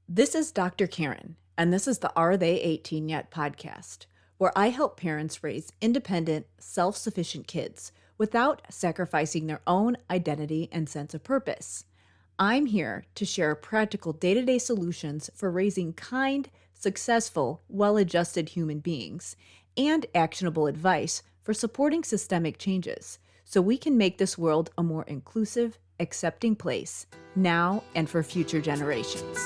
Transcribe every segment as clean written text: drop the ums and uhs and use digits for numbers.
This is Dr. Karen, and this is the Are They 18 Yet podcast, where I help parents raise independent, self-sufficient kids without sacrificing their own identity and sense of purpose. I'm here to share practical day-to-day solutions for raising kind, successful, well-adjusted human beings and actionable advice for supporting systemic changes so we can make this world a more inclusive, accepting place now and for future generations.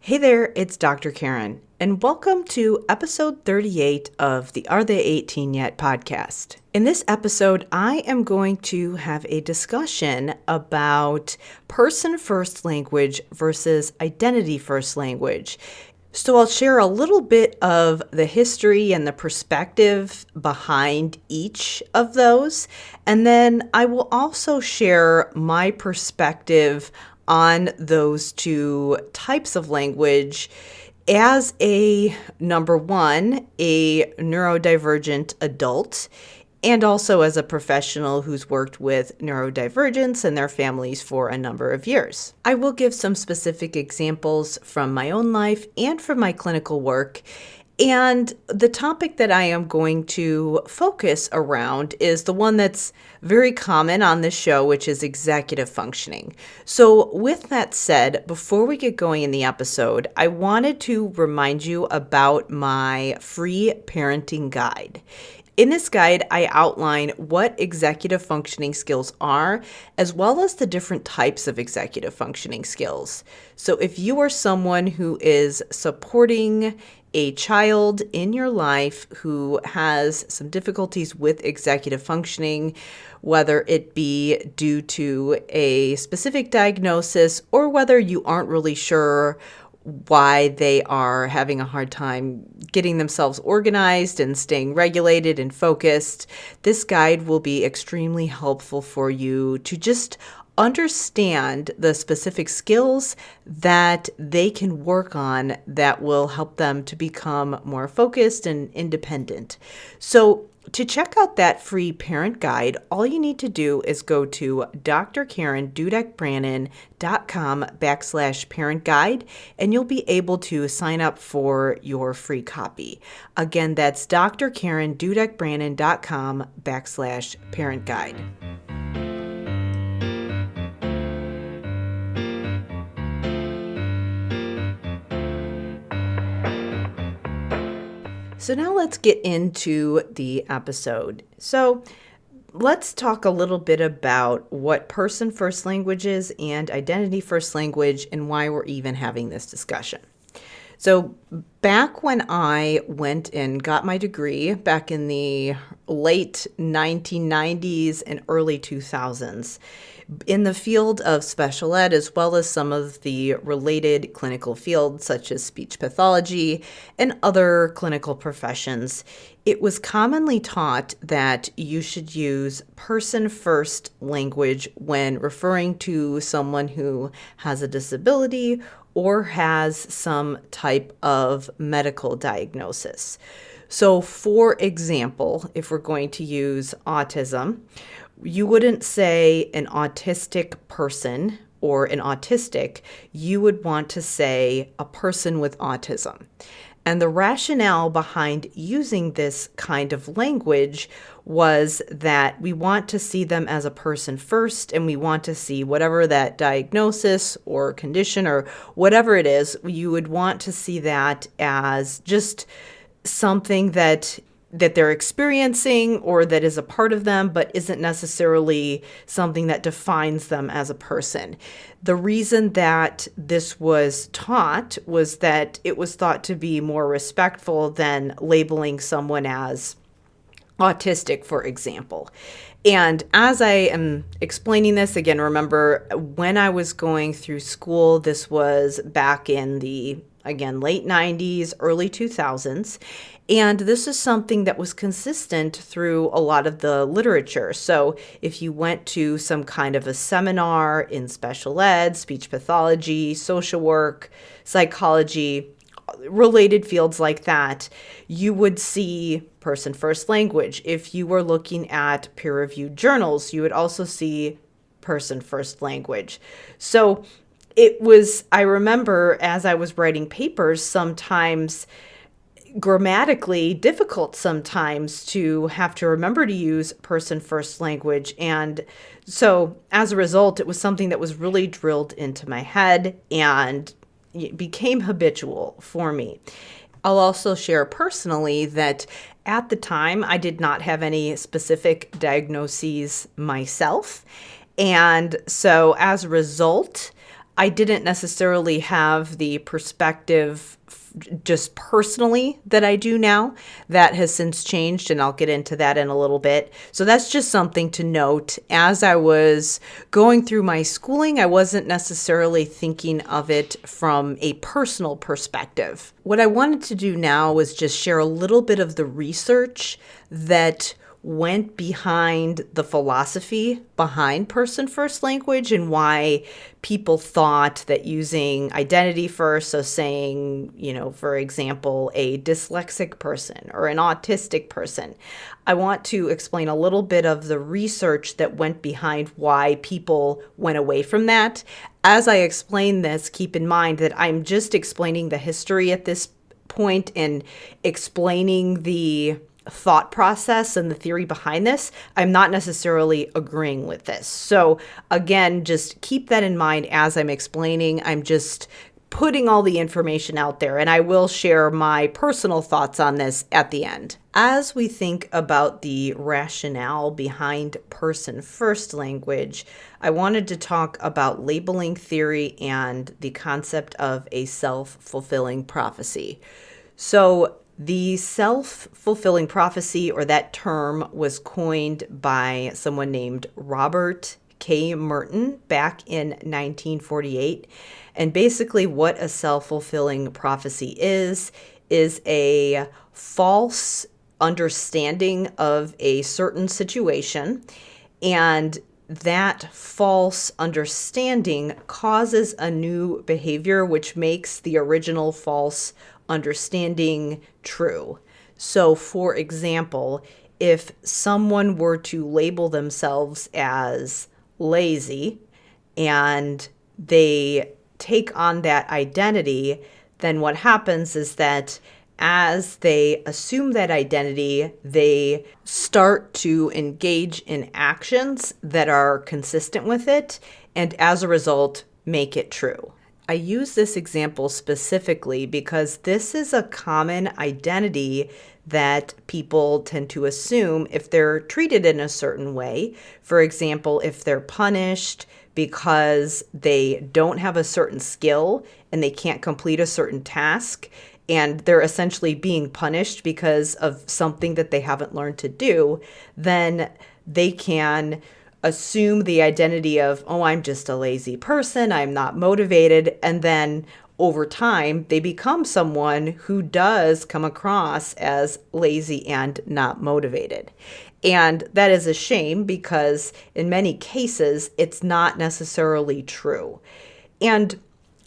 Hey there, it's Dr. Karen, and welcome to episode 38 of the Are They 18 Yet podcast. In this episode, I am going to have a discussion about person-first language versus identity-first language. So I'll share a little bit of the history and the perspective behind each of those, and then I will also share my perspective on those two types of language as number one, a neurodivergent adult, and also as a professional who's worked with neurodivergents and their families for a number of years. I will give some specific examples from my own life and from my clinical work. And the topic that I am going to focus around is the one that's very common on this show, which is executive functioning. So with that said, before we get going in the episode, I wanted to remind you about my free parenting guide. In this guide, I outline what executive functioning skills are, as well as the different types of executive functioning skills. So if you are someone who is supporting a child in your life who has some difficulties with executive functioning, whether it be due to a specific diagnosis or whether you aren't really sure why they are having a hard time getting themselves organized and staying regulated and focused, this guide will be extremely helpful for you to just understand the specific skills that they can work on that will help them to become more focused and independent. So to check out that free parent guide, all you need to do is go to Dudek-Brannan.com/parent guide, and you'll be able to sign up for your free copy. Again, that's Dudek-Brannan.com/parent guide. So now let's get into the episode. So let's talk a little bit about what person-first language is and identity-first language and why we're even having this discussion. So back when I went and got my degree back in the late 1990s and early 2000s, in the field of special ed, as well as some of the related clinical fields such as speech pathology and other clinical professions, it was commonly taught that you should use person-first language when referring to someone who has a disability or has some type of medical diagnosis. So, for example, if we're going to use autism, you wouldn't say an autistic person or an autistic. You would want to say a person with autism. And the rationale behind using this kind of language was that we want to see them as a person first, and we want to see whatever that diagnosis or condition or whatever it is, you would want to see that as just something that they're experiencing or that is a part of them, but isn't necessarily something that defines them as a person. The reason that this was taught was that it was thought to be more respectful than labeling someone as autistic, for example. And as I am explaining this, again, remember when I was going through school, this was back in the, again, late 90s, early 2000s. And this is something that was consistent through a lot of the literature. So if you went to some kind of a seminar in special ed, speech pathology, social work, psychology, related fields like that, you would see person first language. If you were looking at peer-reviewed journals, you would also see person first language. So I remember as I was writing papers, sometimes grammatically difficult sometimes to have to remember to use person first language. And so as a result, it was something that was really drilled into my head and it became habitual for me. I'll also share personally that at the time, I did not have any specific diagnoses myself. And so as a result, I didn't necessarily have the perspective just personally that I do now. That has since changed, and I'll get into that in a little bit. So that's just something to note. As I was going through my schooling, I wasn't necessarily thinking of it from a personal perspective. What I wanted to do now was just share a little bit of the research that went behind the philosophy behind person first language and why people thought that using Identityfirst, so saying, for example, a dyslexic person or an autistic person. I want to explain a little bit of the research that went behind why people went away from that. As I explain this, keep in mind that I'm just explaining the history at this point and explaining the thought process and the theory behind this. I'm not necessarily agreeing with this. So again, just keep that in mind as I'm explaining. I'm just putting all the information out there, and I will share my personal thoughts on this at the end. As we think about the rationale behind person first language, I wanted to talk about labeling theory and the concept of a self-fulfilling prophecy. So the self-fulfilling prophecy, or that term, was coined by someone named Robert K. Merton back in 1948. And basically what a self-fulfilling prophecy is a false understanding of a certain situation. And that false understanding causes a new behavior, which makes the original false understanding true. So, for example, if someone were to label themselves as lazy and they take on that identity, then what happens is that as they assume that identity, they start to engage in actions that are consistent with it, and as a result, make it true. I use this example specifically because this is a common identity that people tend to assume if they're treated in a certain way. For example, if they're punished because they don't have a certain skill and they can't complete a certain task, and they're essentially being punished because of something that they haven't learned to do, then they can assume the identity of, oh, I'm just a lazy person, I'm not motivated, and then over time, they become someone who does come across as lazy and not motivated. And that is a shame because in many cases, it's not necessarily true. And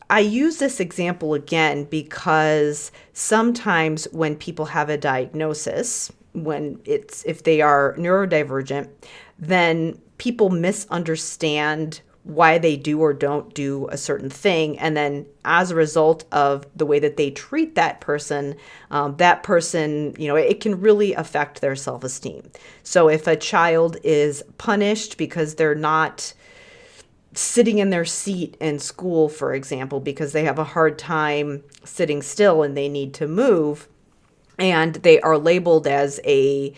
I use this example again because sometimes when people have a diagnosis, if they are neurodivergent, then people misunderstand why they do or don't do a certain thing. And then as a result of the way that they treat that person, it can really affect their self-esteem. So if a child is punished because they're not sitting in their seat in school, for example, because they have a hard time sitting still and they need to move, and they are labeled as a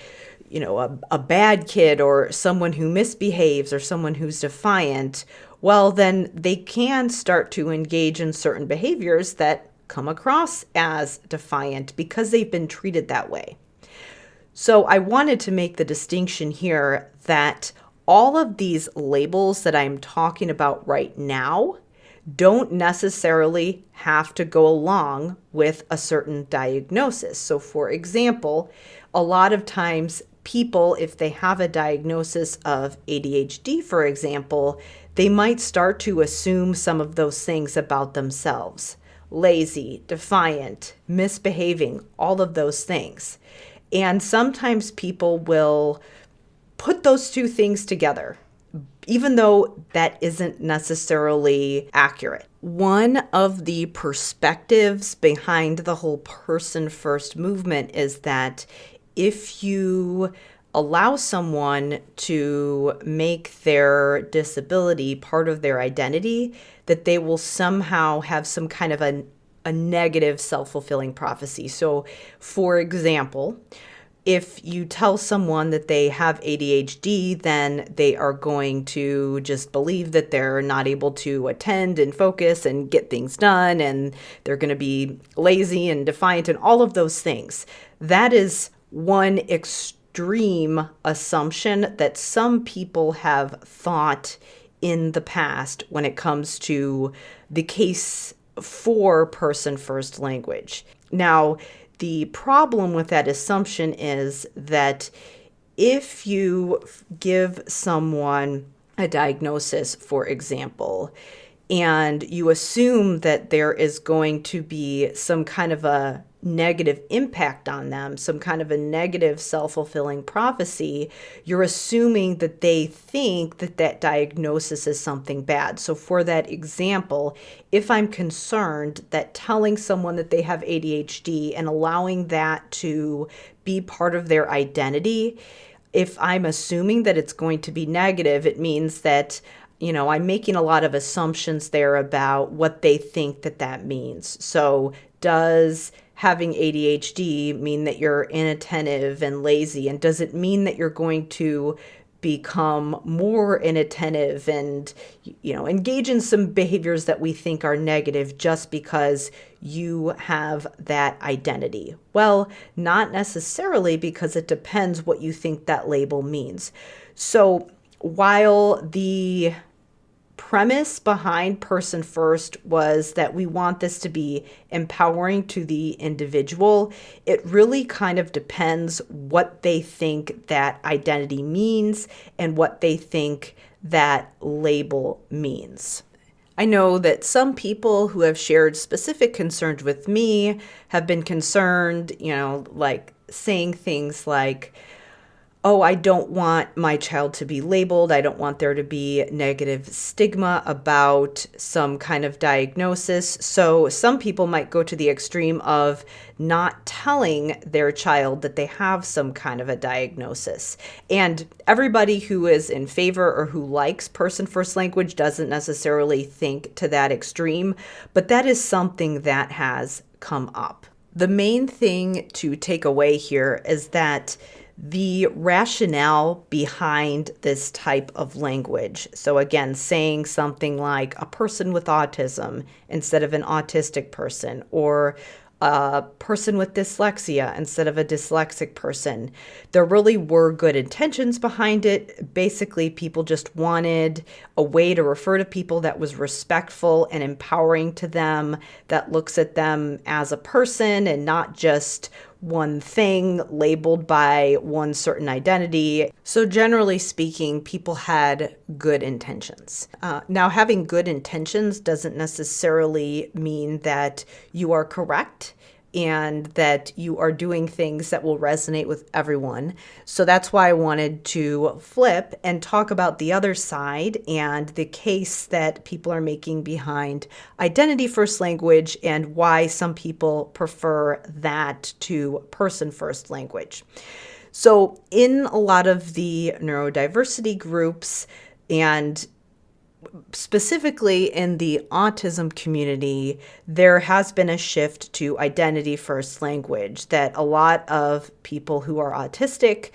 bad kid or someone who misbehaves or someone who's defiant, well, then they can start to engage in certain behaviors that come across as defiant because they've been treated that way. So I wanted to make the distinction here that all of these labels that I'm talking about right now don't necessarily have to go along with a certain diagnosis. So for example, a lot of times people, if they have a diagnosis of ADHD, for example, they might start to assume some of those things about themselves. lazy, defiant, misbehaving, all of those things. And sometimes people will put those two things together, even though that isn't necessarily accurate. One of the perspectives behind the whole person first movement is that if you allow someone to make their disability part of their identity, that they will somehow have some kind of a negative self-fulfilling prophecy. So, for example, if you tell someone that they have ADHD, then they are going to just believe that they're not able to attend and focus and get things done, and they're going to be lazy and defiant and all of those things. That is one extreme assumption that some people have thought in the past when it comes to the case for person first language. Now, the problem with that assumption is that if you give someone a diagnosis, for example, and you assume that there is going to be some kind of a negative impact on them, some kind of a negative self-fulfilling prophecy, you're assuming that they think that that diagnosis is something bad. So for that example, if I'm concerned that telling someone that they have ADHD and allowing that to be part of their identity, if I'm assuming that it's going to be negative, it means that I'm making a lot of assumptions there about what they think that means. So does having ADHD mean that you're inattentive and lazy? And does it mean that you're going to become more inattentive and, engage in some behaviors that we think are negative just because you have that identity? Well, not necessarily, because it depends what you think that label means. So while the premise behind Person First was that we want this to be empowering to the individual, it really kind of depends what they think that identity means and what they think that label means. I know that some people who have shared specific concerns with me have been concerned, like saying things like, oh, I don't want my child to be labeled. I don't want there to be negative stigma about some kind of diagnosis. So some people might go to the extreme of not telling their child that they have some kind of a diagnosis. And everybody who is in favor or who likes person first language doesn't necessarily think to that extreme, but that is something that has come up. The main thing to take away here is that the rationale behind this type of language. So again, saying something like a person with autism instead of an autistic person, or a person with dyslexia instead of a dyslexic person. There really were good intentions behind it. Basically, people just wanted a way to refer to people that was respectful and empowering to them, that looks at them as a person and not just one thing labeled by one certain identity. So generally speaking, people had good intentions. Now, having good intentions doesn't necessarily mean that you are correct and that you are doing things that will resonate with everyone. So that's why I wanted to flip and talk about the other side and the case that people are making behind identity first language and why some people prefer that to person first language. So in a lot of the neurodiversity groups, and specifically in the autism community, there has been a shift to identity first language, that a lot of people who are autistic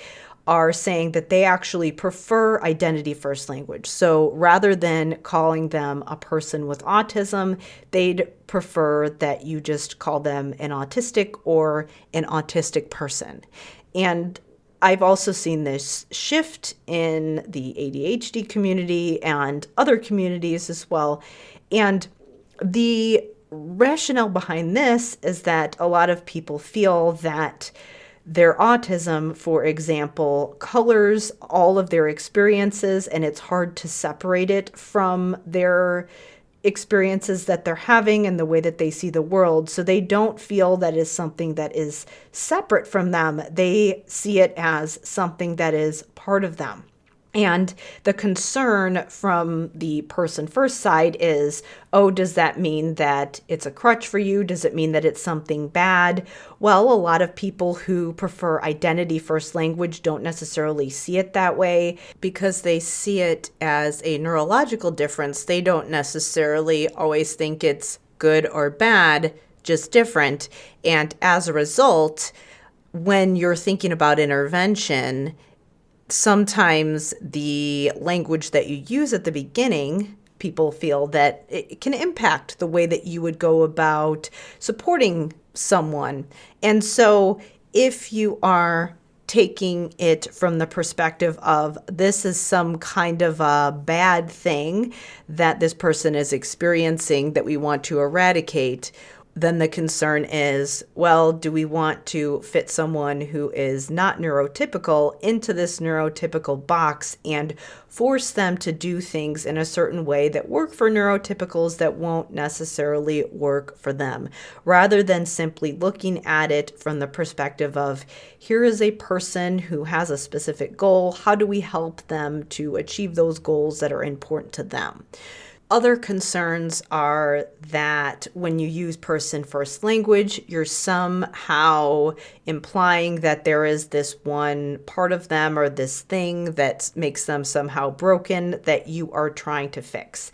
are saying that they actually prefer identity first language. So rather than calling them a person with autism, they'd prefer that you just call them an autistic or an autistic person. And I've also seen this shift in the ADHD community and other communities as well. And the rationale behind this is that a lot of people feel that their autism, for example, colors all of their experiences, and it's hard to separate it from their experiences that they're having and the way that they see the world. So they don't feel that is something that is separate from them. They see it as something that is part of them. And the concern from the person first side is, oh, does that mean that it's a crutch for you? Does it mean that it's something bad? Well, a lot of people who prefer identity first language don't necessarily see it that way because they see it as a neurological difference. They don't necessarily always think it's good or bad, just different. And as a result, when you're thinking about intervention, sometimes the language that you use at the beginning, people feel that it can impact the way that you would go about supporting someone. And so if you are taking it from the perspective of this is some kind of a bad thing that this person is experiencing that we want to eradicate, then the concern is, well, do we want to fit someone who is not neurotypical into this neurotypical box and force them to do things in a certain way that work for neurotypicals that won't necessarily work for them, rather than simply looking at it from the perspective of, here is a person who has a specific goal. How do we help them to achieve those goals that are important to them? Other concerns are that when you use person first language, you're somehow implying that there is this one part of them or this thing that makes them somehow broken that you are trying to fix.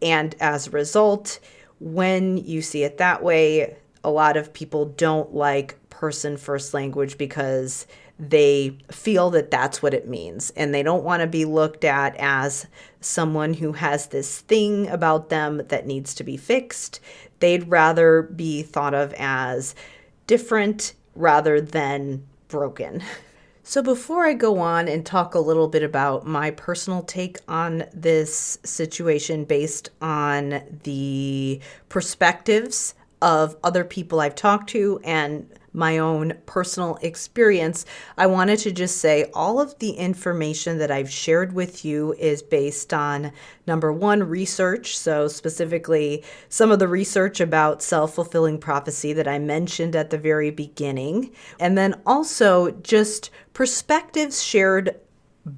And as a result, when you see it that way, a lot of people don't like person first language because they feel that that's what it means, and they don't want to be looked at as someone who has this thing about them that needs to be fixed. They'd rather be thought of as different rather than broken. So before I go on and talk a little bit about my personal take on this situation based on the perspectives of other people I've talked to and my own personal experience, I wanted to just say all of the information that I've shared with you is based on, number one, research. So specifically, some of the research about self-fulfilling prophecy that I mentioned at the very beginning. And then also just perspectives shared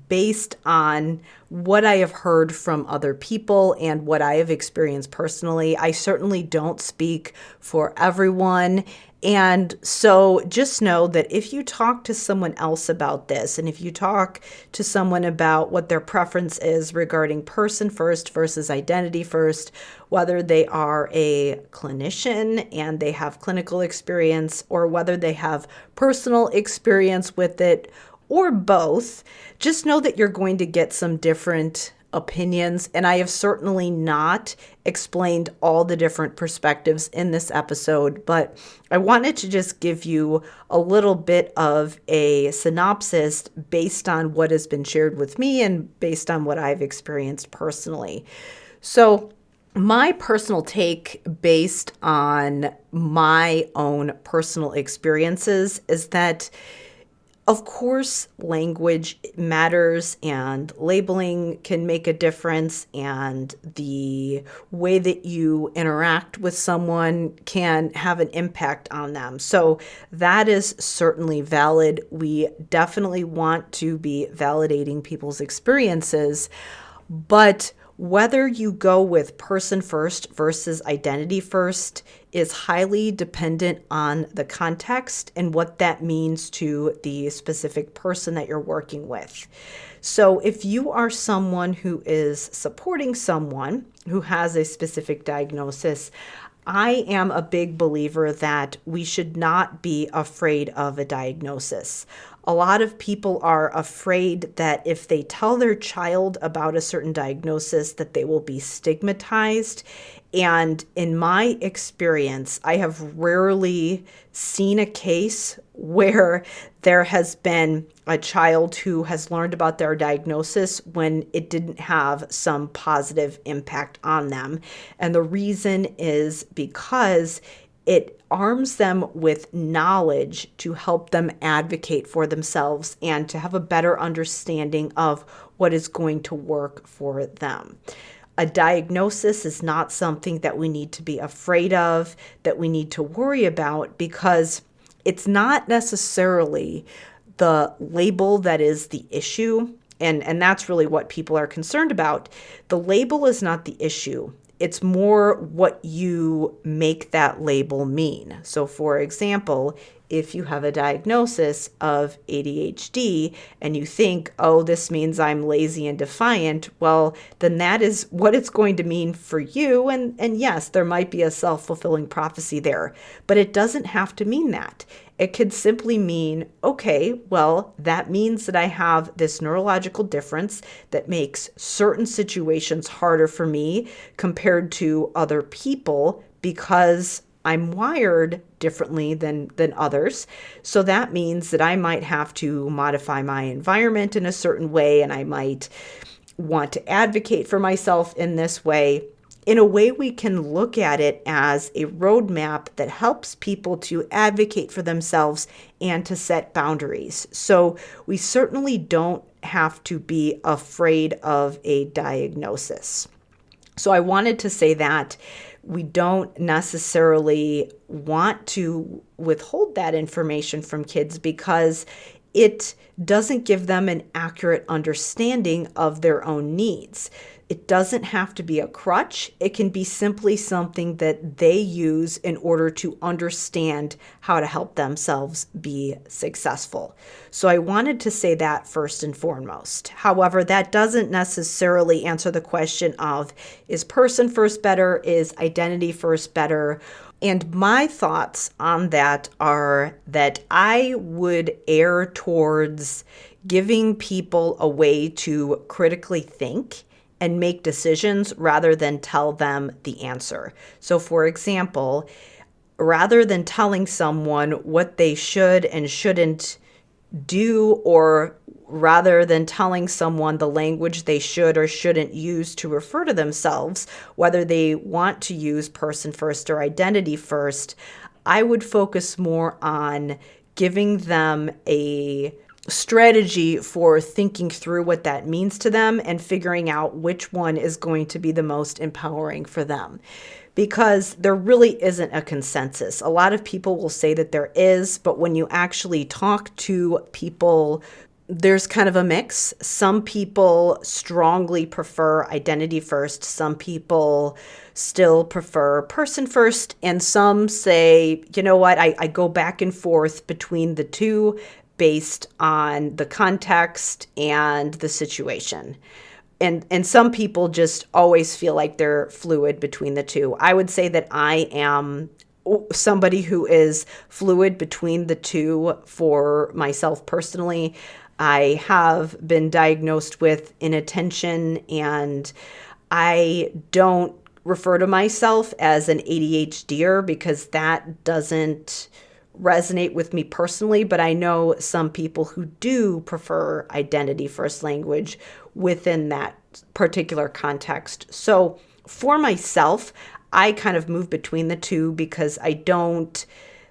based on what I have heard from other people and what I have experienced personally. I certainly don't speak for everyone. And so just know that if you talk to someone else about this, and if you talk to someone about what their preference is regarding person first versus identity first, whether they are a clinician and they have clinical experience, or whether they have personal experience with it, or both, just know that you're going to get some different opinions. And I have certainly not explained all the different perspectives in this episode, but I wanted to just give you a little bit of a synopsis based on what has been shared with me and based on what I've experienced personally. So my personal take based on my own personal experiences is that, of course, language matters and labeling can make a difference, and the way that you interact with someone can have an impact on them. So that is certainly valid. We definitely want to be validating people's experiences, but whether you go with person first versus identity first is highly dependent on the context and what that means to the specific person that you're working with. So if you are someone who is supporting someone who has a specific diagnosis, I am a big believer that we should not be afraid of a diagnosis. A lot of people are afraid that if they tell their child about a certain diagnosis, that they will be stigmatized. And in my experience, I have rarely seen a case where there has been a child who has learned about their diagnosis when it didn't have some positive impact on them. And the reason is because it arms them with knowledge to help them advocate for themselves and to have a better understanding of what is going to work for them. A diagnosis is not something that we need to be afraid of, that we need to worry about, because it's not necessarily the label that is the issue. And that's really what people are concerned about. The label is not the issue. It's more what you make that label mean. So for example, if you have a diagnosis of ADHD and you think, oh, this means I'm lazy and defiant, well, then that is what it's going to mean for you. And yes, there might be a self-fulfilling prophecy there, but it doesn't have to mean that. It could simply mean, okay, well, that means that I have this neurological difference that makes certain situations harder for me compared to other people because I'm wired differently than others. So that means that I might have to modify my environment in a certain way, and I might want to advocate for myself in this way. In a way, we can look at it as a roadmap that helps people to advocate for themselves and to set boundaries. So we certainly don't have to be afraid of a diagnosis. So I wanted to say that we don't necessarily want to withhold that information from kids because it doesn't give them an accurate understanding of their own needs. It doesn't have to be a crutch. It can be simply something that they use in order to understand how to help themselves be successful. So I wanted to say that first and foremost. However, that doesn't necessarily answer the question of, is person first better? Is identity first better? And my thoughts on that are that I would err towards giving people a way to critically think and make decisions rather than tell them the answer. So for example, rather than telling someone what they should and shouldn't do, or rather than telling someone the language they should or shouldn't use to refer to themselves, whether they want to use person first or identity first, I would focus more on giving them a strategy for thinking through what that means to them and figuring out which one is going to be the most empowering for them. Because there really isn't a consensus. A lot of people will say that there is, but when you actually talk to people, there's kind of a mix. Some people strongly prefer identity first. Some people still prefer person first. And some say, you know what, I go back and forth between the two based on the context and the situation. And some people just always feel like they're fluid between the two. I would say that I am somebody who is fluid between the two for myself personally. I have been diagnosed with inattention, and I don't refer to myself as an ADHDer because that doesn't resonate with me personally, but I know some people who do prefer identity first language within that particular context. So for myself, I kind of move between the two because I don't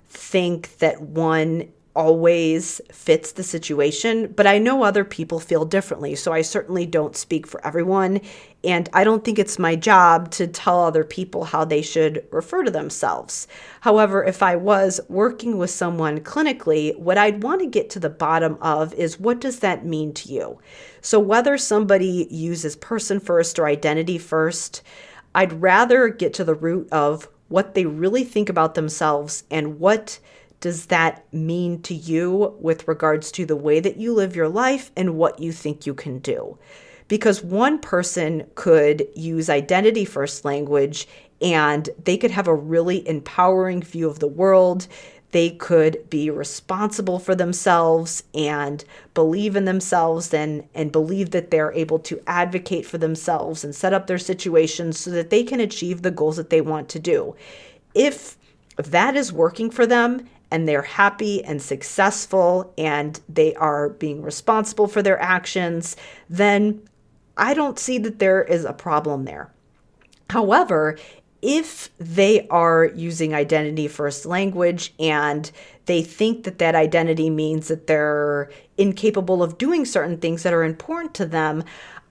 think that one always fits the situation, but I know other people feel differently. So I certainly don't speak for everyone. And I don't think it's my job to tell other people how they should refer to themselves. However, if I was working with someone clinically, what I'd want to get to the bottom of is, what does that mean to you? So whether somebody uses person first or identity first, I'd rather get to the root of what they really think about themselves and what does that mean to you with regards to the way that you live your life and what you think you can do. Because one person could use identity first language and they could have a really empowering view of the world. They could be responsible for themselves and believe in themselves and believe that they're able to advocate for themselves and set up their situations so that they can achieve the goals that they want to do. If that is working for them and they're happy and successful and they are being responsible for their actions, then I don't see that there is a problem there. However, if they are using identity first language and they think that that identity means that they're incapable of doing certain things that are important to them,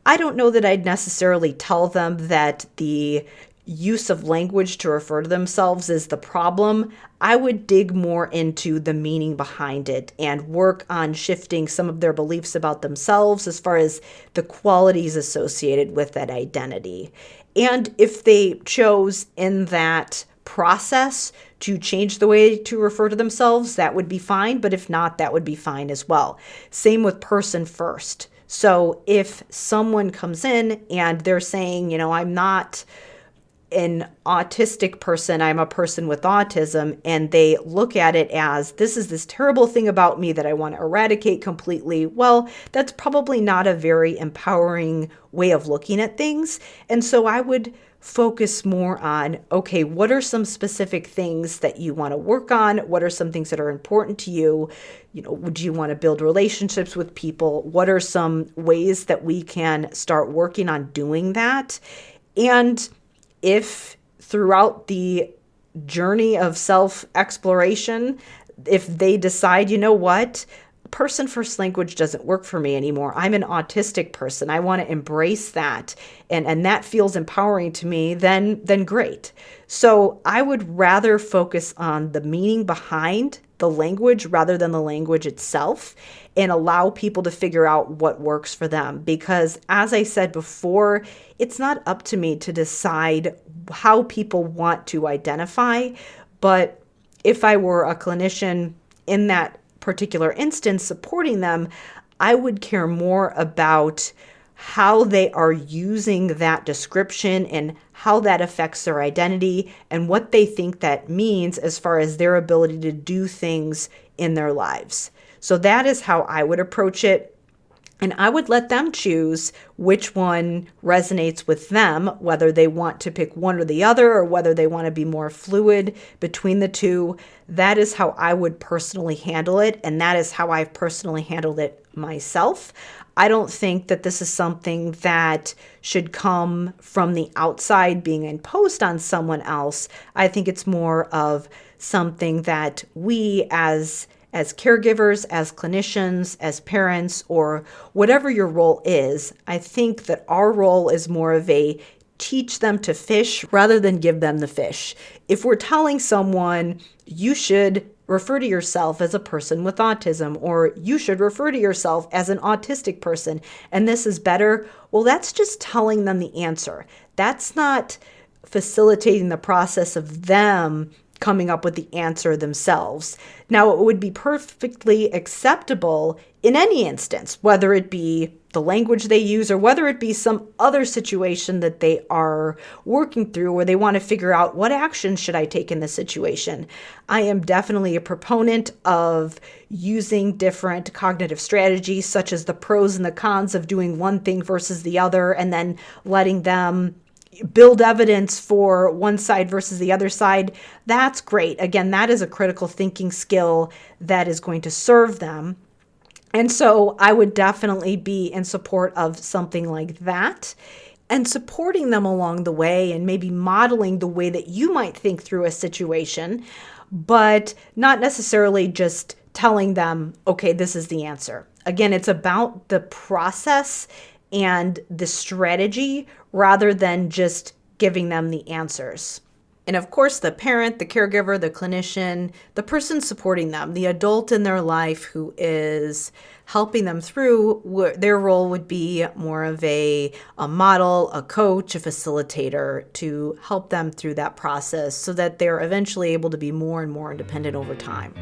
I don't know that I'd necessarily tell them that the use of language to refer to themselves is the problem. I would dig more into the meaning behind it and work on shifting some of their beliefs about themselves as far as the qualities associated with that identity. And if they chose in that process to change the way to refer to themselves, that would be fine. But if not, that would be fine as well. Same with person first. So if someone comes in and they're saying, I'm not an autistic person, I'm a person with autism, and they look at it as, this is this terrible thing about me that I want to eradicate completely, well, that's probably not a very empowering way of looking at things. And so I would focus more on, okay, what are some specific things that you want to work on? What are some things that are important to you? Would you want to build relationships with people? What are some ways that we can start working on doing that? And if throughout the journey of self-exploration, if they decide, what, person first language doesn't work for me anymore. I'm an autistic person. I want to embrace that. And that feels empowering to me, then great. So I would rather focus on the meaning behind the language rather than the language itself, and allow people to figure out what works for them. Because as I said before, it's not up to me to decide how people want to identify. But if I were a clinician in that particular instance supporting them, I would care more about how they are using that description and how that affects their identity and what they think that means as far as their ability to do things in their lives. So that is how I would approach it. And I would let them choose which one resonates with them, whether they want to pick one or the other, or whether they want to be more fluid between the two. That is how I would personally handle it. And that is how I've personally handled it myself. I don't think that this is something that should come from the outside being imposed on someone else. I think it's more of something that we as caregivers, as clinicians, as parents, or whatever your role is, I think that our role is more of a teach them to fish rather than give them the fish. If we're telling someone you should refer to yourself as a person with autism, or you should refer to yourself as an autistic person, and this is better, well, that's just telling them the answer. That's not facilitating the process of them coming up with the answer themselves. Now, it would be perfectly acceptable in any instance, whether it be the language they use or whether it be some other situation that they are working through where they want to figure out what action should I take in this situation. I am definitely a proponent of using different cognitive strategies, such as the pros and the cons of doing one thing versus the other, and then letting them build evidence for one side versus the other side. That's great. Again, that is a critical thinking skill that is going to serve them. And so I would definitely be in support of something like that, and supporting them along the way and maybe modeling the way that you might think through a situation, but not necessarily just telling them, okay, this is the answer. Again, it's about the process and the strategy rather than just giving them the answers. And of course, the parent, the caregiver, the clinician, the person supporting them, the adult in their life who is helping them through, their role would be more of a model, a coach, a facilitator to help them through that process so that they're eventually able to be more and more independent over time.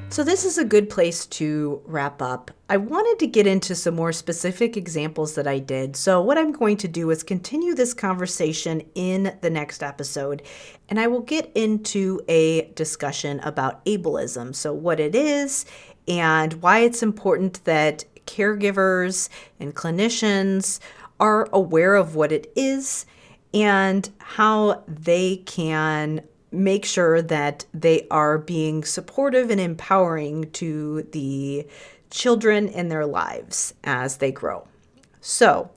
So this is a good place to wrap up. I wanted to get into some more specific examples that I did. So what I'm going to do is continue this conversation in the next episode, and I will get into a discussion about ableism. So what it is and why it's important that caregivers and clinicians are aware of what it is and how they can make sure that they are being supportive and empowering to the children in their lives as they grow. So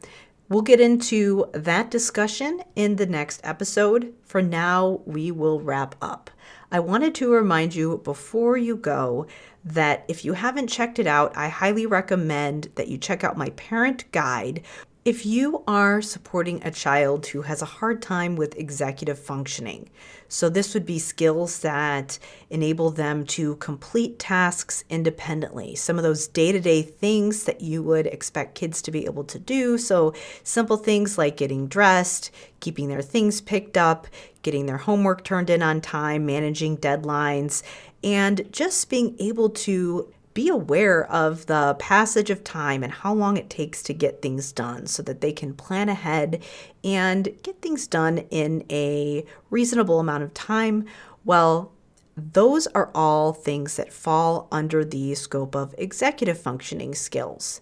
We'll get into that discussion in the next episode. For now, we will wrap up. I wanted to remind you before you go that if you haven't checked it out, I highly recommend that you check out my parent guide. If you are supporting a child who has a hard time with executive functioning, so this would be skills that enable them to complete tasks independently, some of those day-to-day things that you would expect kids to be able to do. So simple things like getting dressed, keeping their things picked up, getting their homework turned in on time, managing deadlines, and just being able to be aware of the passage of time and how long it takes to get things done so that they can plan ahead and get things done in a reasonable amount of time. Well, those are all things that fall under the scope of executive functioning skills.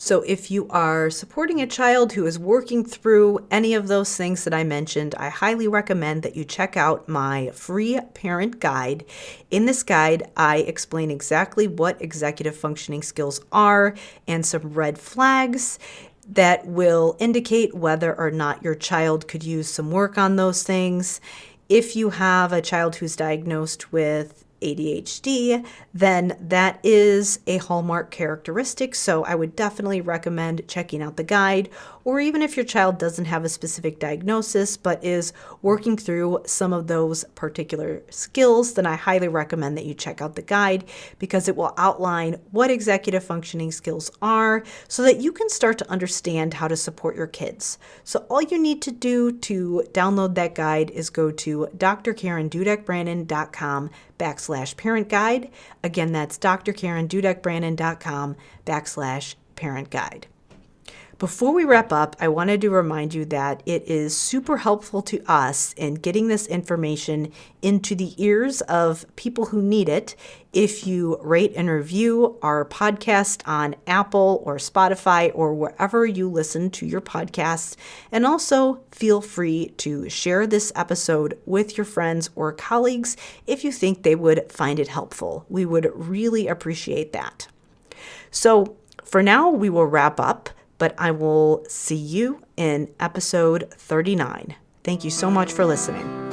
So if you are supporting a child who is working through any of those things that I mentioned, I highly recommend that you check out my free parent guide. In this guide, I explain exactly what executive functioning skills are and some red flags that will indicate whether or not your child could use some work on those things. If you have a child who's diagnosed with ADHD, then that is a hallmark characteristic. So I would definitely recommend checking out the guide, or even if your child doesn't have a specific diagnosis but is working through some of those particular skills, then I highly recommend that you check out the guide because it will outline what executive functioning skills are so that you can start to understand how to support your kids. So all you need to do to download that guide is go to drkarendudek-brannan.com/parent guide. Again, that's drkarendudek-brannan.com/parent guide. Before we wrap up, I wanted to remind you that it is super helpful to us in getting this information into the ears of people who need it if you rate and review our podcast on Apple or Spotify or wherever you listen to your podcasts. And also feel free to share this episode with your friends or colleagues if you think they would find it helpful. We would really appreciate that. So for now, we will wrap up. But I will see you in episode 39. Thank you so much for listening.